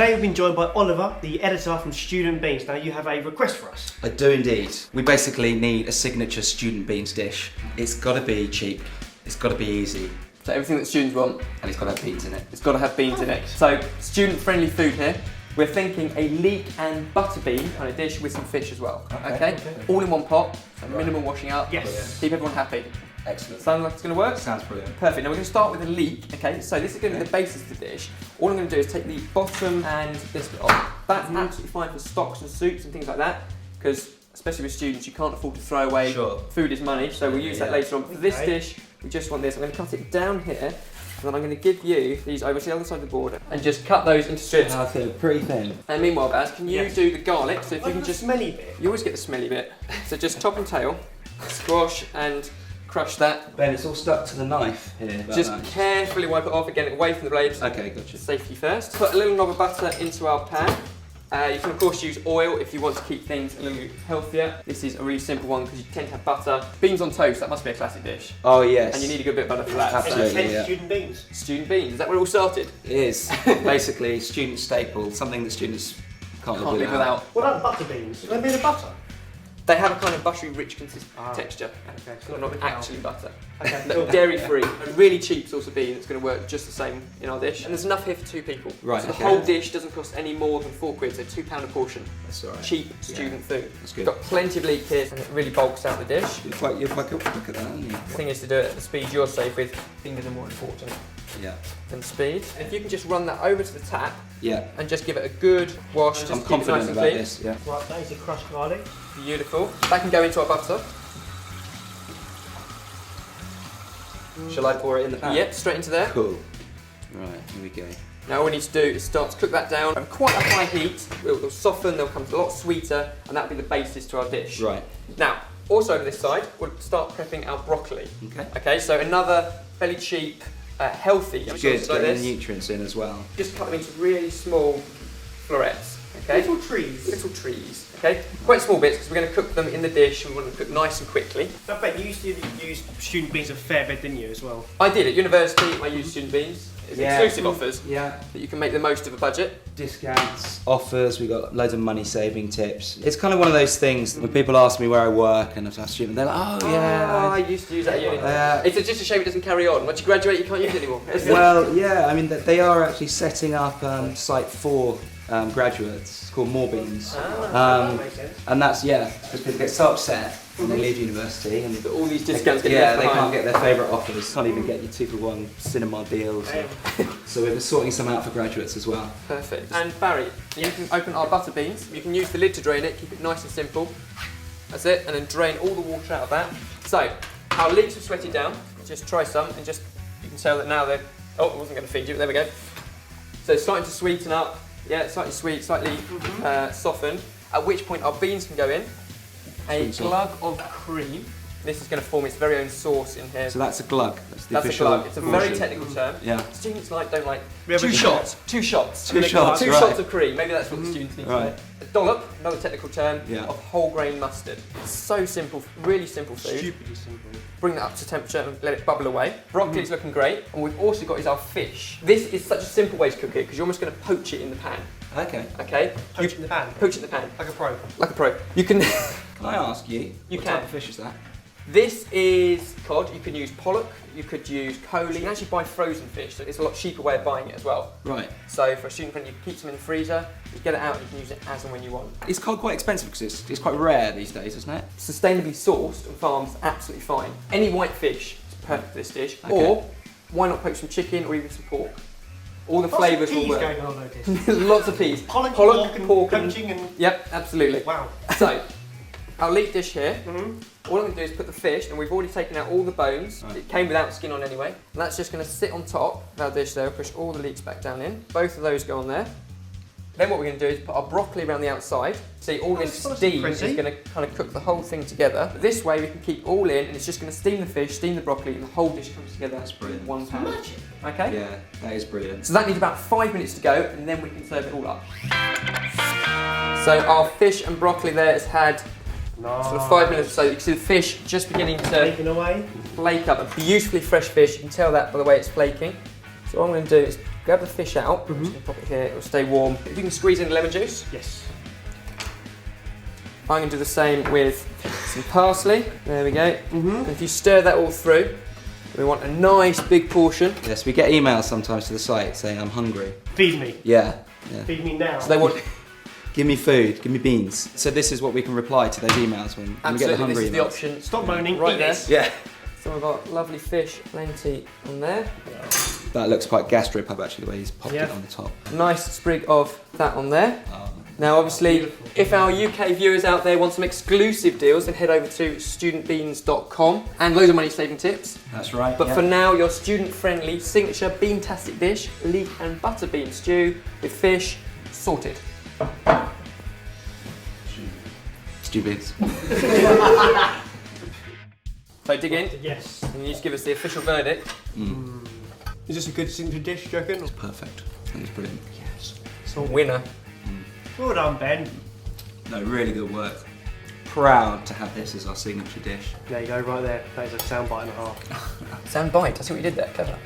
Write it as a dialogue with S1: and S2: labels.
S1: Today we've been joined by Oliver, the editor from Studentbeans. Now you have a request for us.
S2: I do indeed. We basically need a signature Studentbeans dish. It's got to be cheap, it's got to be easy.
S3: So everything that students want,
S2: And it's got to have beans in it.
S3: it's got to have beans in it. So student-friendly food here. We're thinking a leek and butterbean kind of dish with some fish as well. Okay? All in one pot, so minimal washing up.
S1: Yes.
S3: Keep everyone happy.
S2: Excellent.
S3: Sound like it's going to work?
S2: Sounds brilliant.
S3: Perfect. Now we're going to start with a leek. Okay, so this is going to be the basis of the dish. All I'm going to do is take the bottom and this bit off. That's absolutely fine for stocks and soups and things like that, because especially with students, you can't afford to throw away.
S2: Sure.
S3: Food is money, so we'll use that later on. But for this dish, we just want this. I'm going to cut it down here, and then I'm going to give you these over to the other side of the board and just cut those into strips.
S2: Pretty thin.
S3: And meanwhile, Baz, can you do the garlic? So if you can just
S1: smelly bit.
S3: you always get the smelly bit. So just top and tail, squash and crush that.
S2: Ben, it's all stuck to the knife here.
S3: Just carefully wipe it off again, away from the blades.
S2: Okay, gotcha.
S3: Safety first. Put a little knob of butter into our pan. You can of course use oil if you want to keep things a little healthier. This is a really simple one because you tend to have butter. Beans on toast, that must be a classic dish.
S2: Oh yes.
S3: And you need a good bit of butter for that.
S2: Absolutely. Yeah.
S1: Student beans.
S3: Student beans, is that where it all started?
S2: It is. Basically, student staple, something that students can't live without.
S1: What about butter beans? Are they made of butter?
S3: They have a kind of buttery, rich texture.
S1: Okay,
S3: So they're not actually butter.
S1: Okay,
S3: They're
S1: cool.
S3: dairy-free. A really cheap source of bean that's going to work just the same in our dish. And there's enough here for 2 people.
S2: Right,
S3: So the
S2: okay.
S3: whole dish doesn't cost any more than £4, so £2 a portion.
S2: That's alright.
S3: Cheap student food.
S2: That's good.
S3: Got plenty of leek here, and it really bulks out the dish.
S2: You're quite quick at that, aren't you?
S3: The thing is to do it at the speed you're safe with. Fingers are more important
S2: Yeah.
S3: than speed. And if you can just run that over to the tap
S2: Yeah.
S3: and just give it a good wash, just
S2: I'm
S3: keep
S2: confident
S3: it nice and
S2: about
S3: clean.
S2: this, yeah.
S1: Right, that is a crushed garlic.
S3: Beautiful. That can go into our butter.
S2: Shall I pour it in the pan?
S3: Yep, straight into there.
S2: Cool. Right, here we go.
S3: Now all we need to do is start to cook that down at quite a high heat. It'll soften, they'll come a lot sweeter, and that'll be the basis to our dish.
S2: Right.
S3: Now, also over this side, we'll start prepping our broccoli.
S2: Okay.
S3: Okay, so another fairly cheap, healthy
S2: Good,
S3: sauce like
S2: getting
S3: this.
S2: the nutrients in as well.
S3: Just cut them into really small florets. Okay.
S1: Little trees.
S3: Little trees. Okay. Quite small bits because we're going to cook them in the dish. We want them to cook nice and quickly.
S1: So Ben, you used to use student beans a fair bit, didn't you, as well?
S3: I did at university. I used student beans. It's exclusive offers
S2: Yeah.
S3: that you can make the most of a budget.
S2: Discounts, offers, we got loads of money saving tips. It's kind of one of those things when people ask me where I work and I've asked students, they're like, oh yeah.
S3: I used to use that at uni.
S2: Uh,
S3: It's just a shame it doesn't carry on. Once you graduate, you can't use it anymore.
S2: Well, yeah, I mean, they are actually setting up site for graduates called More Beans.
S1: That makes sense.
S2: And that's, yeah, because people get so upset when they leave university and
S3: All these discounts get
S2: yeah,
S3: left
S2: they
S3: behind.
S2: can't get their favourite offers, can't even get your 2-for-1 cinema deals. So we're sorting some out for graduates as well.
S3: Perfect. And Barry, you can open our butter beans. You can use the lid to drain it, keep it nice and simple. That's it, and then drain all the water out of that. So, our leeks have sweated down. Just try some and just, you can tell that now they're, oh, I wasn't going to feed you, but there we go. So it's starting to sweeten up. Yeah, slightly sweet, slightly softened. At which point our beans can go in. A glug of cream. This is going to form its very own sauce in here.
S2: So that's a glug. That's the
S3: That's a
S2: official
S3: glug. It's a very
S2: version.
S3: technical term.
S2: Yeah.
S3: Students don't like.
S1: We have
S3: 2
S1: a-
S3: shots. 2 shots.
S2: Two shots,
S3: Two
S2: right.
S3: shots of cream. Maybe that's what the students need to
S2: Right.
S3: know. A dollop, another technical term,
S2: Yeah.
S3: of whole grain mustard. It's so simple, really simple food.
S1: Stupidly simple.
S3: Bring that up to temperature and let it bubble away. Broccoli's looking great. And we've also got is our fish. This is such a simple way to cook it because you're almost going to poach it in the pan.
S2: Okay.
S3: Okay?
S1: Poach it in the pan.
S3: Poach it in the pan.
S1: Like a pro.
S3: Like a pro. You can.
S2: Can I ask you,
S3: You
S2: what
S3: can.
S2: type of fish is that?
S3: This is cod. You can use pollock. You could use coley. You can actually buy frozen fish, so it's a lot cheaper way of buying it as well.
S2: Right.
S3: So for a student friend, you can keep them in the freezer. You get it out, and you can use it as and when you want.
S2: Is cod quite expensive because it's quite rare these days, isn't it?
S3: Sustainably sourced on farms, absolutely fine. Any white fish is perfect for this dish.
S2: Okay.
S3: Or why not poach some chicken or even some pork? All the flavours will work.
S1: Going on, I noticed.
S3: Lots of peas.
S1: Pollock,
S3: pork, and
S1: poaching and...
S3: Yep, absolutely.
S1: Wow.
S3: So, our leek dish here. All I'm going to do is put the fish, and we've already taken out all the bones.
S2: Right.
S3: It came without skin on anyway. And that's just going to sit on top of our dish there. Push all the leeks back down in. Both of those go on there. Then what we're going to do is put our broccoli around the outside. See, all this steam is going to kind of cook the whole thing together. This way we can keep all in, and it's just going to steam the fish, steam the broccoli, and the whole dish comes together.
S2: That's brilliant.
S3: in one pan. Okay?
S2: Yeah, that is brilliant.
S3: So that needs about 5 minutes to go, and then we can serve it all up. So our fish and broccoli there has had sort of 5 minutes or so. You can see the fish just beginning to
S1: Taken away.
S3: flake up. A beautifully fresh fish. You can tell that by the way it's flaking. So what I'm going to do is grab the fish out. I'm just going to pop it here, it'll stay warm. If you can squeeze in lemon juice.
S1: Yes.
S3: I'm going to do the same with some parsley. There we go. And if you stir that all through, we want a nice big portion.
S2: Yes, we get emails sometimes to the site saying I'm hungry.
S1: Feed me.
S2: Yeah.
S1: Feed me now.
S3: So they want...
S2: Give me food, give me beans. So this is what we can reply to those emails when we get the
S3: Absolutely,
S2: hungry
S3: this is the
S2: emails.
S3: option.
S1: Stop moaning.
S3: Right
S1: Eat
S3: there.
S1: this.
S2: Yeah.
S3: So we've got lovely fish, plenty on there.
S2: That looks quite gastropub actually, the way he's popped it on the top.
S3: Nice sprig of that on there. Now obviously, if our UK viewers out there want some exclusive deals, then head over to studentbeans.com and loads of money saving tips.
S2: That's right.
S3: But for now, your student-friendly signature bean-tastic dish, leek and butterbean stew with fish, sorted.
S2: Studentbeans.
S3: So dig in,
S1: Yes.
S3: and you just give us the official verdict.
S1: Is this a good signature dish, do you reckon?
S2: Perfect. I think it's brilliant.
S1: Yes.
S3: So winner.
S1: Well done, Ben.
S2: No, really good work. Proud to have this as our signature dish.
S1: There you go, right there. That is a soundbite and a half.
S3: Sound bite, I see what you did there, clever.